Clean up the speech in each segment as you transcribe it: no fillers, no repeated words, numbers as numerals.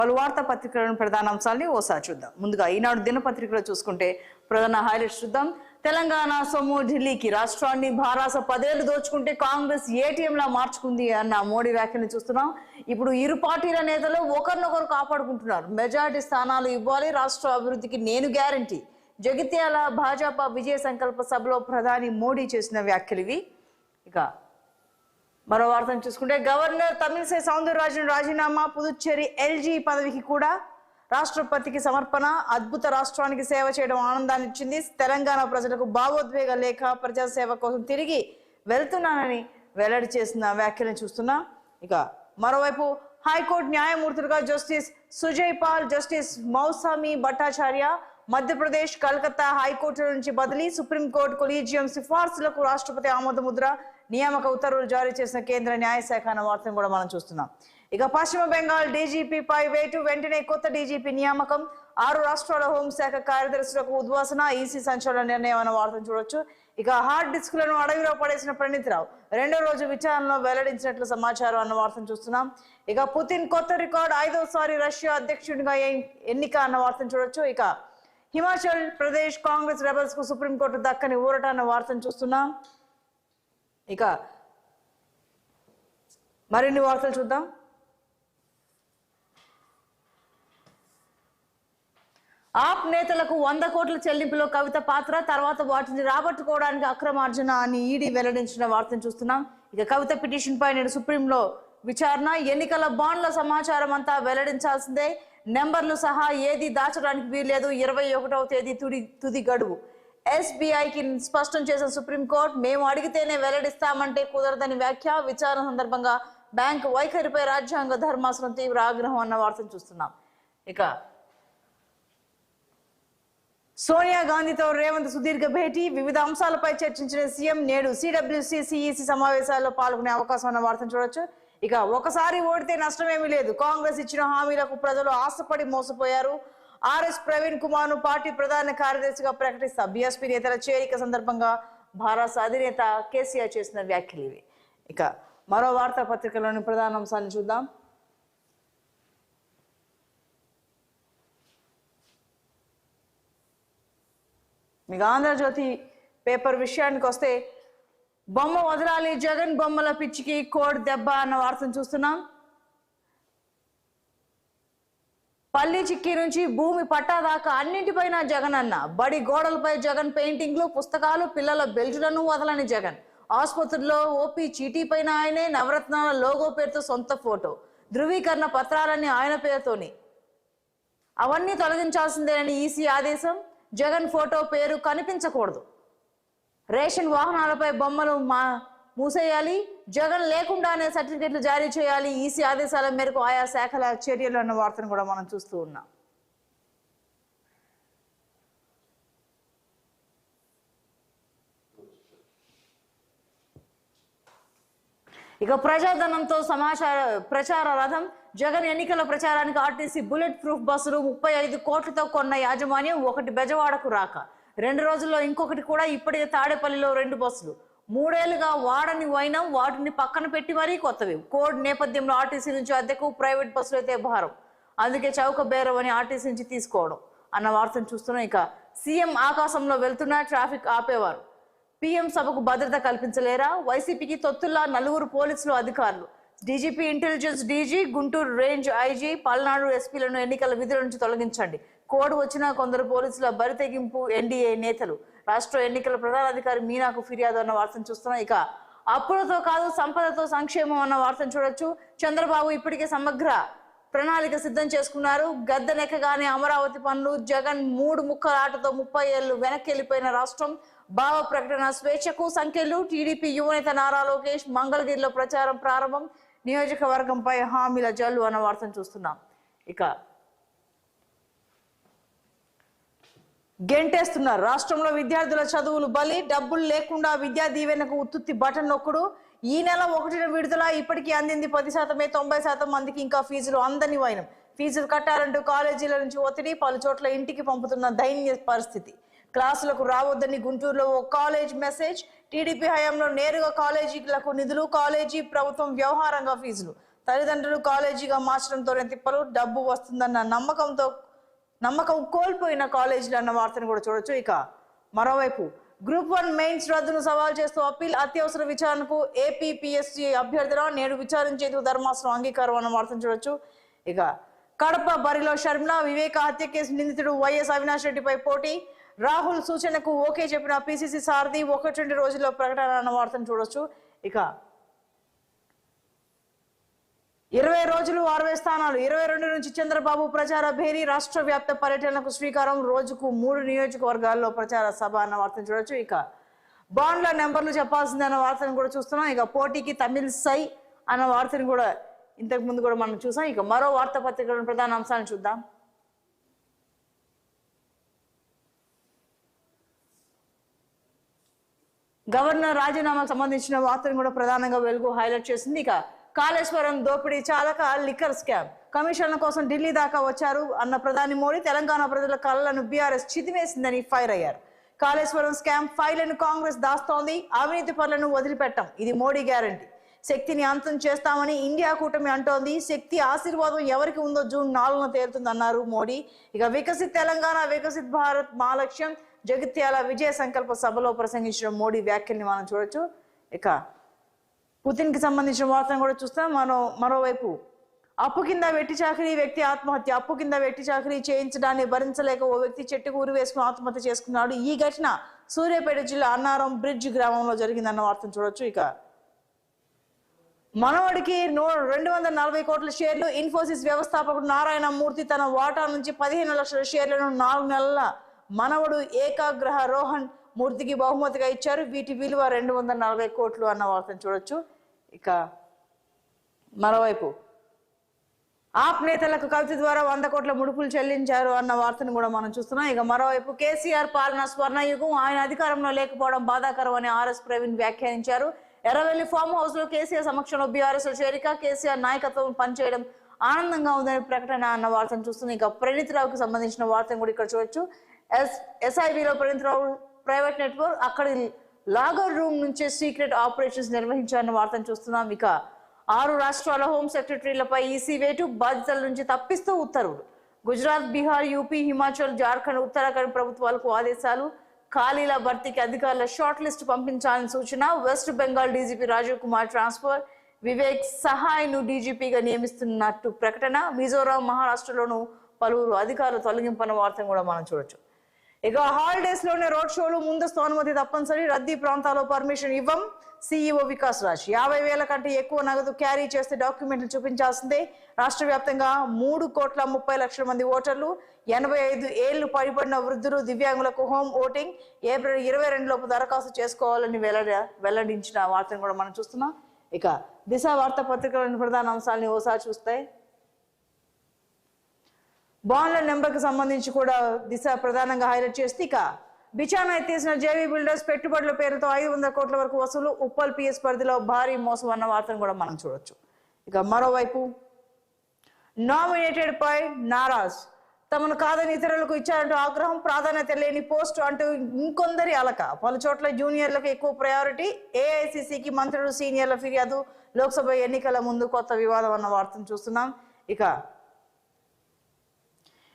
పలు వార్తా పత్రికలను ప్రధాన అంశాలని ఓసారి చూద్దాం. ముందుగా ఈనాడు దినపత్రికలో చూసుకుంటే ప్రధాన హైలైట్స్ చూద్దాం. తెలంగాణ సొమ్ము ఢిల్లీకి, రాష్ట్రాన్ని భారాస 10 ఏళ్లు దోచుకుంటే కాంగ్రెస్ ఏటీఎంలా మార్చుకుంది అన్న మోడీ వ్యాఖ్యలు చూస్తున్నాం. ఇప్పుడు ఇరు పార్టీల నేతలు ఒకరినొకరు కాపాడుకుంటున్నారు. మెజారిటీ స్థానాలు ఇవ్వాలి, రాష్ట్ర అభివృద్ధికి నేను గ్యారంటీ. జగిత్యాల భాజపా విజయ సంకల్ప సభలో ప్రధాని మోడీ చేసిన వ్యాఖ్యలు ఇవి. ఇక మరో వార్తను చూసుకుంటే గవర్నర్ తమిళిసై సౌందరరాజన్ రాజీనామా, పుదుచ్చేరి ఎల్జీ పదవికి కూడా రాష్ట్రపతికి సమర్పణ. అద్భుత రాష్ట్రానికి సేవ చేయడం ఆనందాన్ని ఇచ్చింది. తెలంగాణ ప్రజలకు భావోద్వేగ లేఖ, ప్రజాసేవ కోసం తిరిగి వెళ్తున్నానని వెల్లడి చేసిన వ్యాఖ్యలను చూస్తున్నాం. ఇక మరోవైపు హైకోర్టు న్యాయమూర్తులుగా justice Sujoy Paul, justice Mousami Bhattacharya, Madhya Pradesh Calcutta high court నుంచి బదిలీ. సుప్రీంకోర్టు కొలీజియం సిఫార్సులకు రాష్ట్రపతి ఆమోద ముద్ర. నియామక ఉత్తర్వులు జారీ చేసిన కేంద్ర న్యాయశాఖ అన్న వార్తను కూడా మనం చూస్తున్నాం. ఇక పశ్చిమ బెంగాల్ డీజీపీపై వేటు, వెంటనే కొత్త డీజీపీ నియామకం. 6 రాష్ట్రాల హోంశాఖ కార్యదర్శులకు ఉద్వాసన, ఈసీ సంచలన నిర్ణయం అన్న వార్తను చూడొచ్చు. ఇక హార్డ్ డిస్కులను అడవిలో పడేసిన ప్రణీత్ రావు 2వ రోజు విచారణలో వెల్లడించినట్లు సమాచారం అన్న వార్తను చూస్తున్నాం. ఇక పుతిన్ కొత్త రికార్డ్, 5వసారి రష్యా అధ్యక్షుడిగా ఎన్నిక అన్న వార్తను చూడొచ్చు. ఇక హిమాచల్ ప్రదేశ్ కాంగ్రెస్ రెబల్స్ కు సుప్రీంకోర్టు దక్కని ఊరట అన్న వార్తను చూస్తున్నాం. ఇక మరిన్ని వార్తలు చూద్దాం. ఆప్ నేతలకు 100 కోట్ల చెల్లింపులో కవిత పాత్ర, తర్వాత వాటిని రాబట్టుకోవడానికి అక్రమార్జన అని ఈడీ వెల్లడించిన వార్తను చూస్తున్నాం. ఇక కవిత పిటిషన్ పై నేడు సుప్రీంలో విచారణ. ఎన్నికల బాండ్ల సమాచారం అంతా వెల్లడించాల్సిందే, నెంబర్లు సహా ఏది దాచడానికి వీల్లేదు. 21వ తేదీ తుది గడువు. ఎస్బీఐకి స్పష్టం చేసిన సుప్రీంకోర్టు, మేము అడిగితేనే వెల్లడిస్తామంటే కుదరదని వ్యాఖ్య. విచారణ సందర్భంగా బ్యాంకు వైఖరిపై రాజ్యాంగ ధర్మాసనం తీవ్ర ఆగ్రహం అన్న వార్తను చూస్తున్నాం. ఇక సోనియా గాంధీతో రేవంత్ సుదీర్ఘ భేటీ, వివిధ అంశాలపై చర్చించిన సీఎం. నేడు సిడబ్ల్యూసీ సిఈసి సమావేశాల్లో పాల్గొనే అవకాశం అన్న వార్తను చూడొచ్చు. ఇక ఒకసారి ఓడితే నష్టమేమీ లేదు, కాంగ్రెస్ ఇచ్చిన హామీలకు ప్రజలు ఆశపడి మోసపోయారు. ఆర్ఎస్ ప్రవీణ్ కుమార్ ను పార్టీ ప్రధాన కార్యదర్శిగా ప్రకటిస్తా. బీఎస్పీ నేతల చేరిక సందర్భంగా భారత అధినేత కేసీఆర్ చేసిన వ్యాఖ్యలు ఇవి. ఇక మరో వార్తా పత్రికలోని ప్రధాన అంశాన్ని చూద్దాం. మీకు ఆంధ్రజ్యోతి పేపర్ విషయానికి వస్తే, బొమ్మ వదలాలి జగన్, బొమ్మల పిచ్చికి కోడ్ దెబ్బ అన్న వార్తను చూస్తున్నాం. పల్లి చిక్కి నుంచి భూమి పట్టా దాకా అన్నింటిపైన జగన్ అన్న. బడి గోడలపై జగన్ పెయింటింగ్లు, పుస్తకాలు, పిల్లల బెల్టులను వదలని జగన్. ఆసుపత్రుల్లో ఓపీ చీటీ పైన ఆయనే, నవరత్నాల లోగో పేరుతో సొంత ఫోటో, ధృవీకరణ పత్రాలన్నీ ఆయన పేరుతోని. అవన్నీ తొలగించాల్సిందేనని ఈసీ ఆదేశం. జగన్ ఫోటో పేరు కనిపించకూడదు. రేషన్ వాహనాలపై బొమ్మలు మూసేయాలి. జగన్ లేకుండానే సర్టిఫికెట్లు జారీ చేయాలి. ఈసీ ఆదేశాల మేరకు ఆయా శాఖల చర్యలు అన్న వార్తను కూడా మనం చూస్తూ ఉన్నాం. ఇక ప్రజాధనంతో ప్రచార రథం. జగన్ ఎన్నికల ప్రచారానికి ఆర్టీసీ బుల్లెట్ ప్రూఫ్ బస్సులు 35 కోట్లతో కొన్న యాజమాన్యం, ఒకటి బెజవాడకు రాక 2 రోజుల్లో ఇంకొకటి కూడా. ఇప్పటికే తాడేపల్లిలో 2 బస్సులు. 3 ఏళ్లుగా వాడని వైనం, వాటిని పక్కన పెట్టి మరీ కొత్తవి. కోడ్ నేపథ్యంలో ఆర్టీసీ నుంచి అద్దెకు, ప్రైవేట్ బస్సులు అయితే భారం, అందుకే చౌక బేరం అని ఆర్టీసీ నుంచి తీసుకోవడం అన్న వార్తను చూస్తున్నాం. ఇక సీఎం ఆకాశంలో వెళ్తున్నా ట్రాఫిక్ ఆపేవారు, పీఎం సభకు భద్రత కల్పించలేరా? వైసీపీకి తొత్తుల్లా 4 పోలీసులు అధికారులు. DGP, intelligence DG, Guntur range IG, Palnadu ఎస్పీలను ఎన్నికల విధుల నుంచి తొలగించండి. కోడ్ వచ్చినా కొందరు పోలీసుల బరితెగింపు. ఎన్డీఏ నేతలు రాష్ట్ర ఎన్నికల ప్రధానాధికారి మీనాకు ఫిర్యాదు అన్న వార్తను చూస్తున్నాం. ఇక అప్పులతో కాదు సంపదతో సంక్షేమం అన్న వార్తను చూడొచ్చు. చంద్రబాబు ఇప్పటికే సమగ్ర ప్రణాళిక సిద్ధం చేసుకున్నారు. గద్దెనెక్కగానే అమరావతి పనులు. జగన్ 3 ముక్కల ఆటతో 30 ఏళ్లు వెనక్కి వెళ్ళిపోయిన రాష్ట్రం. భావ ప్రకటన స్వేచ్ఛకు సంఖ్యలు. టీడీపీ యువనేత నారా లోకేష్ మంగళగిరిలో ప్రచారం ప్రారంభం. నియోజకవర్గంపై హామీల జల్లు అన్న వార్తను చూస్తున్నాం. ఇక గెంటేస్తున్నారు. రాష్ట్రంలో విద్యార్థుల చదువులు బలి. డబ్బులు లేకుండా విద్యా దీవెనకు ఉత్తుత్తి బటన్ నొక్కుడు. ఈ నెల 1న విడుదల. ఇప్పటికీ అందింది 10%. 90% మందికి ఇంకా ఫీజులు అందని వైనం. ఫీజులు కట్టాలంటూ కాలేజీల నుంచి ఒత్తిడి. పలు చోట్ల ఇంటికి పంపుతున్న దైన్య పరిస్థితి. క్లాసులకు రావద్దని గుంటూరులో ఓ కాలేజ్ మెసేజ్. టీడీపీ హయాంలో నేరుగా కాలేజీలకు నిధులు, కాలేజీ ప్రభుత్వం వ్యవహారంగా ఫీజులు. తల్లిదండ్రులు కాలేజీగా మార్చడంతోనే తిప్పలు, డబ్బు వస్తుందన్న నమ్మకం కోల్పోయిన కాలేజీలు అన్న వార్తను కూడా చూడొచ్చు. ఇక మరోవైపు గ్రూప్ 1 మెయిన్స్ రద్దును సవాల్ చేస్తూ అప్పీల్, అత్యవసర విచారణకు ఏపీపీఎస్సీ అభ్యర్థన నేడు విచారించేందుకు ధర్మాసనం అంగీకారం అన్న వార్తను చూడొచ్చు. ఇక కడప బరిలో షర్మిల, వివేక హత్య కేసు నిందితుడు వైఎస్ అవినాష్ రెడ్డిపై పోటీ, రాహుల్ సూచనకు ఓకే చెప్పిన పిసిసి సారథి, 1-2 రోజుల్లో ప్రకటన అన్న వార్తను చూడొచ్చు. ఇక 20 రోజులు 60 స్థానాలు, 22 నుంచి చంద్రబాబు ప్రచార భేరీ, రాష్ట్ర వ్యాప్త పర్యటనకు శ్రీకారం, రోజుకు 3 నియోజకవర్గాల్లో ప్రచార సభ అన్న వార్తను చూడొచ్చు. ఇక బాండ్ల నెంబర్లు చెప్పాల్సిందన్న వార్తను కూడా చూస్తున్నాం. ఇక పోటీకి తమిళ్ సై అన్న వార్తను కూడా ఇంతకు ముందు కూడా మనం చూసాం. ఇక మరో వార్తాపత్రికలోని ప్రధాన అంశాలను చూద్దాం. గవర్నర్ రాజీనామాకు సంబంధించిన వార్తను కూడా ప్రధానంగా వెలుగు హైలైట్ చేసింది. ఇక కాళేశ్వరం దోపిడీ చాలక లిక్కర్ స్కామ్, కమిషన్ల కోసం ఢిల్లీ దాకా వచ్చారు అన్న ప్రధాని మోడీ, తెలంగాణ ప్రజల కళ్ళను బీఆర్ఎస్ చితిమేసిందని ఫైర్ అయ్యారు. కాళేశ్వరం స్కామ్ ఫైళ్లను కాంగ్రెస్ దాస్తోంది, అవినీతి పనులను వదిలిపెట్టాం, ఇది మోడీ గ్యారంటీ, శక్తిని అంతం చేస్తామని ఇండియా కూటమి అంటోంది, శక్తి ఆశీర్వాదం ఎవరికి ఉందో జూన్ 4న తేలుతుందన్నారు మోడీ. ఇక వికసిత్ తెలంగాణ, వికసిత్ భారత్ మా లక్ష్యం, జగిత్యాల విజయ సంకల్ప సభలో ప్రసంగించిన మోడీ వ్యాఖ్యల్ని మనం చూడొచ్చు. ఇక పుతిన్ కి సంబంధించిన వార్తను కూడా చూస్తాం. మరోవైపు అప్పు కింద వెట్టి చాకరీ, వ్యక్తి ఆత్మహత్య, అప్పు కింద వెట్టి చాకరీ చేయించడాన్ని భరించలేక ఓ వ్యక్తి చెట్టుకు ఉరి వేసుకుని ఆత్మహత్య చేసుకున్నాడు. ఈ ఘటన సూర్యాపేట జిల్లా అన్నారం బ్రిడ్జ్ గ్రామంలో జరిగిందన్న వార్తను చూడొచ్చు. ఇక మనవడికి 240 కోట్ల షేర్లు, ఇన్ఫోసిస్ వ్యవస్థాపకుడు నారాయణ మూర్తి తన వాటా నుంచి 15 లక్షల షేర్లను 4 నెలల మనవడు ఏకాగ్రహ రోహన్ మూర్తికి బహుమతిగా ఇచ్చారు. వీటి విలువ 240 కోట్లు అన్న వార్తను చూడొచ్చు. ఇక మరోవైపు ఆప్ నేతలకు కవిత ద్వారా 100 కోట్ల ముడుపులు చెల్లించారు అన్న వార్తను కూడా మనం చూస్తున్నాం. ఇక మరోవైపు కేసీఆర్ పాలన స్వర్ణయుగం, ఆయన అధికారంలో లేకపోవడం బాధాకరం అని ఆర్ఎస్ ప్రవీణ్ వ్యాఖ్యానించారు. ఎర్రవెల్లి ఫామ్ హౌస్ లో కేసీఆర్ సమక్షంలో బీఆర్ఎస్ చేరిక, కేసీఆర్ నాయకత్వం పనిచేయడం ఆనందంగా ఉందని ప్రకటన అన్న వార్తను చూస్తుంది. ఇక ప్రణీత్ రావుకి సంబంధించిన వార్తను కూడా ఇక్కడ చూడొచ్చు. ఎస్ఐబిలో ప్రణీత్ రావు ప్రైవేట్ నెట్వర్క్, అక్కడి లాగర్ రూమ్ నుంచే సీక్రెట్ ఆపరేషన్స్ నిర్వహించారన్న వార్తను చూస్తున్నాం. ఇక 6 రాష్ట్రాల హోం సెక్రటరీలపై ఈసీ వేటు, బాధ్యతల నుంచి తప్పిస్తూ ఉత్తర్వులు, గుజరాత్, బీహార్, యూపీ, హిమాచల్, జార్ఖండ్, ఉత్తరాఖండ్ ప్రభుత్వాలకు ఆదేశాలు, ఖాళీల భర్తీకి అధికారుల షార్ట్ లిస్ట్ పంపించాలని సూచన, వెస్ట్ బెంగాల్ డీజీపీ రాజీవ్ కుమార్ ట్రాన్స్ఫర్, వివేక్ సహాయ్ ను డీజీపీగా నియమిస్తున్నట్టు ప్రకటన, మిజోరాం, మహారాష్ట్రలోను పలువురు అధికారుల తొలగింపన్న వార్తను కూడా మనం చూడొచ్చు. ఇక హాలిడేస్ లోనే రోడ్ షోలు, ముందస్తు అనుమతి తప్పనిసరి, రద్దీ ప్రాంతాల్లో పర్మిషన్ ఇవ్వం, సీఈఓ వికాస్ రాజ్. 50,000 కంటే ఎక్కువ నగదు క్యారీ చేస్తే డాక్యుమెంట్లు చూపించాల్సిందే. రాష్ట్ర వ్యాప్తంగా 3,30,00,000 మంది ఓటర్లు, 85 ఏళ్లు పడిపడిన వృద్ధులు, దివ్యాంగులకు హోమ్ ఓటింగ్, ఏప్రిల్ 22 లోపు దరఖాస్తు చేసుకోవాలని వెల్లడించిన వార్తను కూడా మనం చూస్తున్నాం. ఇక దిశ వార్తాపత్రికలోని ప్రధాన అంశాలని ఓసారి చూస్తే, బాండ్ల నెంబర్కి సంబంధించి కూడా దిశ ప్రధానంగా హైలైట్ చేస్తే, ఇక బిచానా ఎత్తేసిన జేవీ బిల్డర్స్ పెట్టుబడుల పేరుతో 500 కోట్ల వరకు వసూలు, ఉప్పల్ పిఎస్ పరిధిలో భారీ మోసం అన్న వార్తను కూడా మనం చూడొచ్చు. ఇక మరోవైపు నామినేటెడ్ పై నారాజ్, తమను కాదని ఇతరులకు ఇచ్చారంటూ ఆగ్రహం, ప్రాధాన్యత లేని పోస్టు అంటూ ఇంకొందరి అలక, పలు చోట్ల జూనియర్లకు ఎక్కువ ప్రయారిటీ, ఏఐసిసికి మంత్రులు సీనియర్ల ఫిర్యాదు, లోక్సభ ఎన్నికల ముందు కొత్త వివాదం అన్న వార్తను చూస్తున్నాం. ఇక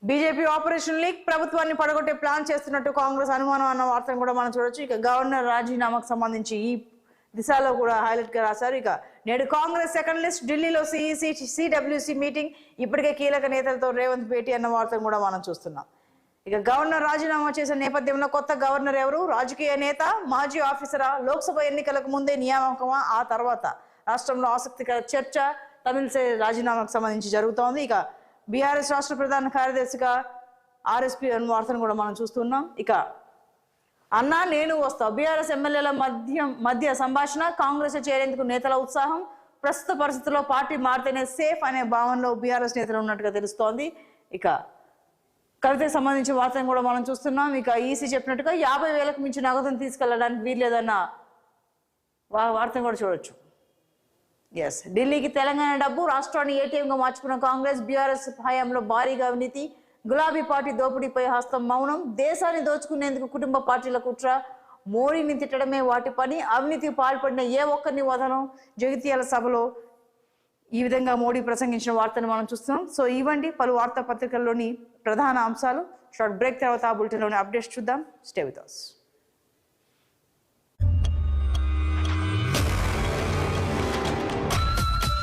బీజేపీ ఆపరేషన్ లీక్, ప్రభుత్వాన్ని పడగొట్టే ప్లాన్ చేస్తున్నట్టు కాంగ్రెస్ అనుమానం అన్న వార్తను కూడా మనం చూడొచ్చు. ఇక గవర్నర్ రాజీనామాకు సంబంధించి ఈ దిశలో కూడా హైలైట్ గా రాశారు. ఇక నేడు కాంగ్రెస్ సెకండ్ లిస్ట్, ఢిల్లీలో సిడబ్ల్యూసి మీటింగ్, ఇప్పటికే కీలక నేతలతో రేవంత్ భేటీ అన్న వార్తను కూడా మనం చూస్తున్నాం. ఇక గవర్నర్ రాజీనామా చేసిన నేపథ్యంలో కొత్త గవర్నర్ ఎవరు, రాజకీయ నేత, మాజీ ఆఫీసరా, లోక్సభ ఎన్నికలకు ముందే నియామకమా, ఆ తర్వాత రాష్ట్రంలో ఆసక్తికర చర్చ తమిళిసై రాజీనామాకు సంబంధించి జరుగుతోంది. ఇక బీఆర్ఎస్ రాష్ట్ర ప్రధాన కార్యదర్శిగా ఆర్ఎస్పీ అన్న వార్తను కూడా మనం చూస్తున్నాం. ఇక అన్నా నేను వస్తా, బీఆర్ఎస్ ఎమ్మెల్యేల మధ్య సంభాషణ, కాంగ్రెస్ చేరేందుకు నేతల ఉత్సాహం, ప్రస్తుత పరిస్థితుల్లో పార్టీ మారితేనే సేఫ్ అనే భావనలో బీఆర్ఎస్ నేతలు ఉన్నట్టుగా తెలుస్తోంది. ఇక కవితకు సంబంధించిన వార్తను కూడా మనం చూస్తున్నాం. ఇక ఈసీ చెప్పినట్టుగా 50,000కు మించి నగదును తీసుకెళ్లడానికి వీల్లేదన్న వార్తను కూడా చూడొచ్చు. ఎస్, ఢిల్లీకి తెలంగాణ డబ్బు, రాష్ట్రాన్ని ఏటీఎంగా మార్చుకున్న కాంగ్రెస్, బీఆర్ఎస్ హయాంలో భారీగా అవినీతి, గులాబీ పార్టీ దోపిడీపై హస్తం మౌనం, దేశాన్ని దోచుకునేందుకు కుటుంబ పార్టీల కుట్ర, మోడీని తిట్టడమే వాటి పని, అవినీతికి పాల్పడిన ఏ ఒక్కరిని వదలం, జగిత్యాల సభలో ఈ విధంగా మోడీ ప్రసంగించిన వార్తను మనం చూస్తున్నాం. సో ఇవ్వండి పలు వార్తాపత్రికల్లోని ప్రధాన అంశాలు. షార్ట్ బ్రేక్ తర్వాత బులెటిన్లోని అప్డేట్స్ చూద్దాం. Stay with us.